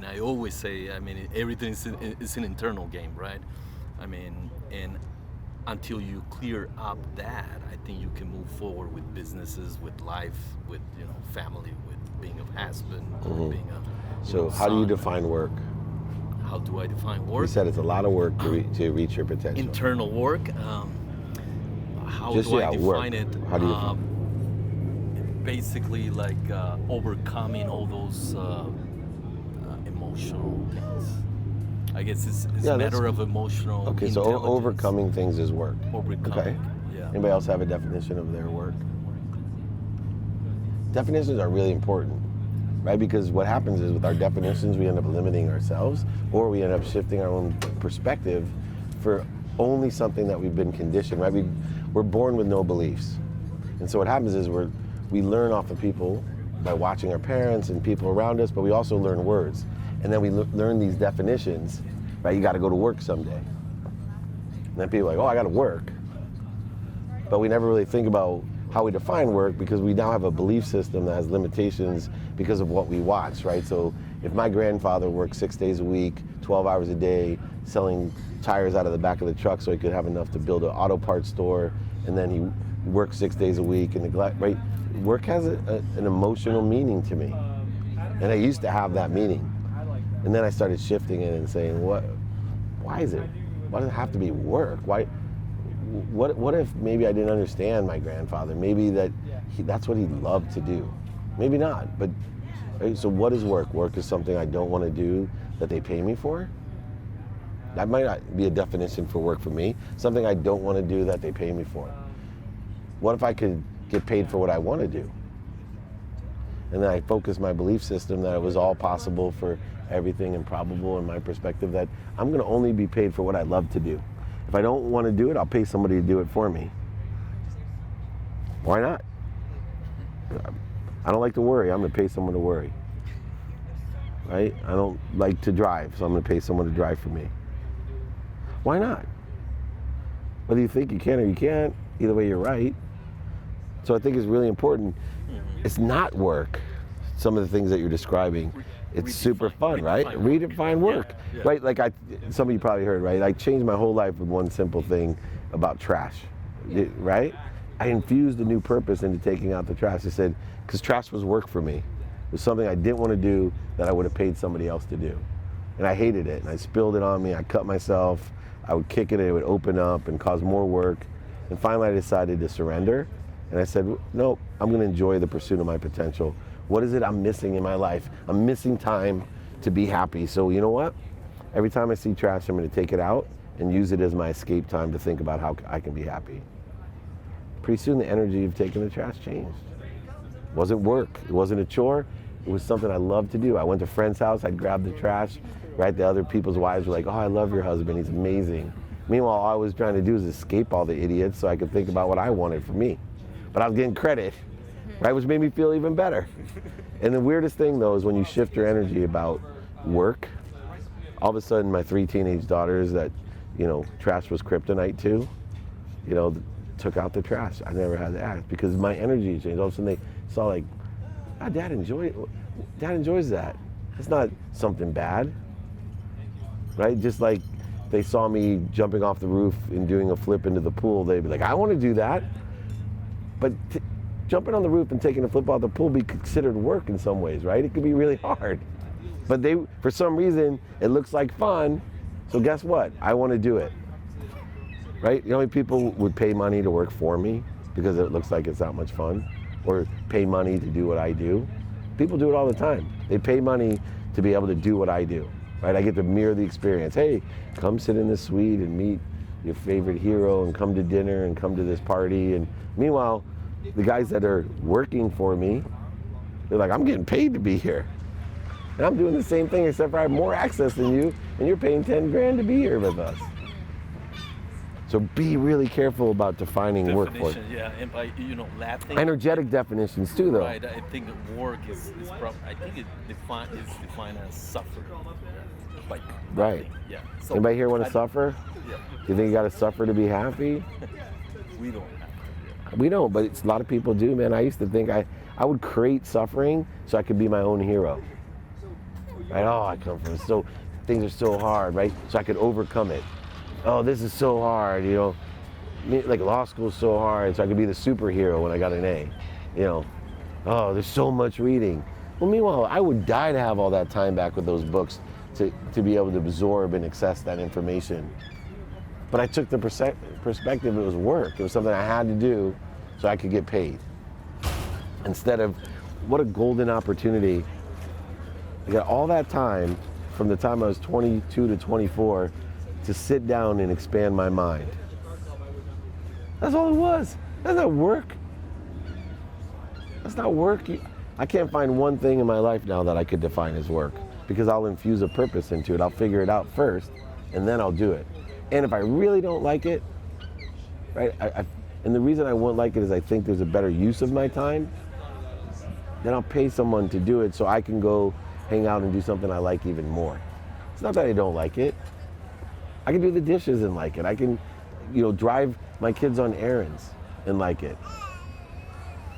mean, I always say, I mean, everything is an internal game, right? I mean, and until you clear up that, I think you can move forward with businesses, with life, with, you know, family, with being a husband, being a So how do you define work? How do I define work? You said it's a lot of work to reach your potential. Internal work. How Just, do I yeah, define work. it? How do you define it? Basically, like overcoming all those emotional things. I guess it's a matter of emotional Okay, so intelligence. overcoming things is work. Overcoming, okay. Yeah. Anybody else have a definition of their work? Definitions are really important, right? Because what happens is with our definitions, we end up limiting ourselves, or we end up shifting our own perspective for only something that we've been conditioned, right? We're born with no beliefs. And so what happens is we learn off of people by watching our parents and people around us, but we also learn words. And then we learn these definitions, right? You got to go to work someday. And then people are like, oh, I got to work. But we never really think about how we define work, because we now have a belief system that has limitations because of what we watch, right? So if my grandfather worked 6 days a week, 12 hours a day, selling tires out of the back of the truck so he could have enough to build an auto parts store, and then he worked 6 days a week and right? Work has an emotional meaning to me. And I used to have that meaning. And then I started shifting it and saying, why does it have to be work? What if maybe I didn't understand my grandfather? Maybe that's what he loved to do. Maybe not, but right, so what is work? Work is something I don't want to do that they pay me for. That might not be a definition for work for me. Something I don't want to do that they pay me for. What if I could get paid for what I want to do? And then I focused my belief system that it was all possible for everything and probable in my perspective, that I'm going to only be paid for what I love to do. If I don't want to do it, I'll pay somebody to do it for me. Why not? I don't like to worry. I'm going to pay someone to worry. Right? I don't like to drive, so I'm going to pay someone to drive for me. Why not? Whether you think you can or you can't, either way you're right. So I think it's really important. It's not work. Some of the things that you're describing, it's super fun, right? Redefine work, yeah. Right? Like some of you probably heard, right? I changed my whole life with one simple thing about trash, right? I infused a new purpose into taking out the trash. I said, because trash was work for me. It was something I didn't want to do that I would have paid somebody else to do. And I hated it, and I spilled it on me, I cut myself, I would kick it, and it would open up and cause more work. And finally I decided to surrender. And I said, no, I'm going to enjoy the pursuit of my potential. What is it I'm missing in my life? I'm missing time to be happy. So you know what? Every time I see trash, I'm going to take it out and use it as my escape time to think about how I can be happy. Pretty soon the energy of taking the trash changed. It wasn't work. It wasn't a chore. It was something I loved to do. I went to a friend's house. I'd grab the trash. Right? The other people's wives were like, oh, I love your husband. He's amazing. Meanwhile, all I was trying to do is escape all the idiots so I could think about what I wanted for me. But I was getting credit, right, which made me feel even better. And the weirdest thing, though, is when you shift your energy about work, all of a sudden my 3 teenage daughters that, you know, trash was kryptonite to, you know, took out the trash. I never had to ask because my energy changed. All of a sudden they saw like, Dad enjoys that. It's not something bad, right? Just like they saw me jumping off the roof and doing a flip into the pool, they'd be like, I want to do that. But jumping on the roof and taking a flip out the pool be considered work in some ways, right? It could be really hard. But for some reason, it looks like fun. So guess what? I want to do it, right? You know how many people would pay money to work for me because it looks like it's that much fun? Or pay money to do what I do? People do it all the time. They pay money to be able to do what I do, right? I get to mirror the experience. Hey, come sit in this suite and meet your favorite hero and come to dinner and come to this party. And meanwhile, the guys that are working for me, they're like, I'm getting paid to be here. And I'm doing the same thing except for I have more access than you and you're paying 10 grand to be here with us. So be really careful about defining work for it. Yeah, and by, you know, laughing. Energetic definitions too, though. Right, I think work is I think it is defined as suffering. Like, right. Yeah. So anybody here want to suffer? Yeah. Do you think you got to suffer to be happy? We don't have to. We don't, but a lot of people do, man. I used to think I would create suffering so I could be my own hero. right? Oh, I come from so, things are so hard, right? So I could overcome it. Oh, this is so hard, you know. Like law school is so hard, so I could be the superhero when I got an A, you know. Oh, there's so much reading. Well, meanwhile, I would die to have all that time back with those books to be able to absorb and access that information. But I took the perspective it was work. It was something I had to do so I could get paid. Instead of, what a golden opportunity. I got all that time from the time I was 22 to 24 to sit down and expand my mind. That's all it was. That's not work. That's not work. I can't find one thing in my life now that I could define as work, because I'll infuse a purpose into it. I'll figure it out first, and then I'll do it. And if I really don't like it, right, and the reason I won't like it is I think there's a better use of my time, then I'll pay someone to do it so I can go hang out and do something I like even more. It's not that I don't like it. I can do the dishes and like it. I can, you know, drive my kids on errands and like it.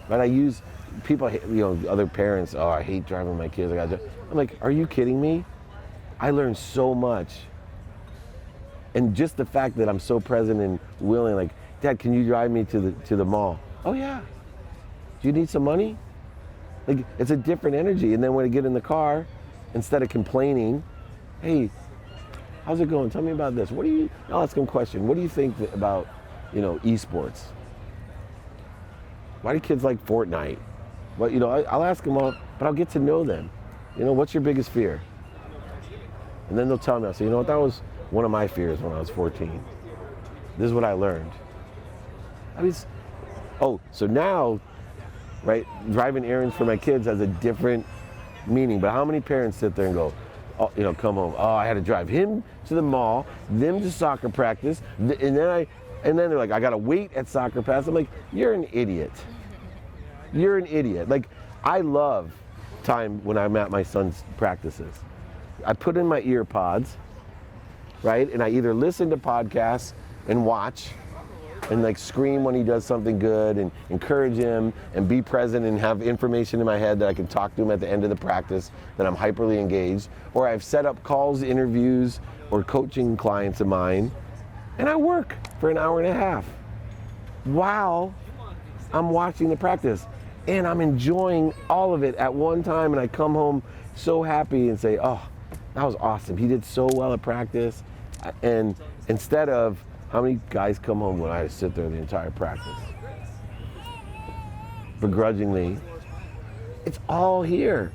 But I use, people, you know, other parents, oh, I hate driving my kids. I'm like, are you kidding me? I learned so much. And just the fact that I'm so present and willing, like, Dad, can you drive me to the mall? Oh yeah. Do you need some money? Like, it's a different energy. And then when I get in the car, instead of complaining, hey, how's it going? Tell me about this. I'll ask them a question. What do you think about, you know, esports? Why do kids like Fortnite? Well, you know, I'll ask them all, but I'll get to know them. You know, what's your biggest fear? And then they'll tell me, I'll say, you know what, that was one of my fears when I was 14. This is what I learned. I mean, so now, right, driving errands for my kids has a different meaning. But how many parents sit there and go, oh, you know, come home, oh, I had to drive him to the mall, them to soccer practice, and then they're like, I gotta wait at soccer practice. I'm like, you're an idiot. You're an idiot. Like, I love time when I'm at my son's practices. I put in my ear pods, right? And I either listen to podcasts and watch and like scream when he does something good and encourage him and be present and have information in my head that I can talk to him at the end of the practice, that I'm hyperly engaged. Or I've set up calls, interviews, or coaching clients of mine, and I work for an hour and a half while I'm watching the practice. And I'm enjoying all of it at one time, and I come home so happy and say, oh, that was awesome. He did so well at practice. And instead of, how many guys come home when I sit there the entire practice? Begrudgingly. It's all here.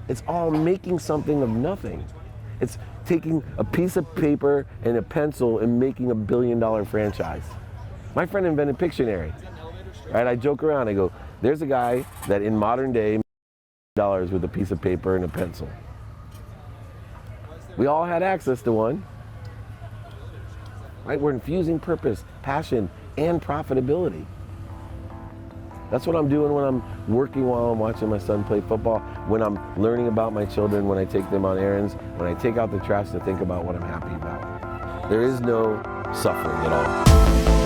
It's all making something of nothing. It's taking a piece of paper and a pencil and making $1 billion franchise. My friend invented Pictionary, right? I joke around, I go, there's a guy that in modern day dollars with a piece of paper and a pencil. We all had access to one, right? We're infusing purpose, passion, and profitability. That's what I'm doing when I'm working while I'm watching my son play football, when I'm learning about my children, when I take them on errands, when I take out the trash to think about what I'm happy about. There is no suffering at all.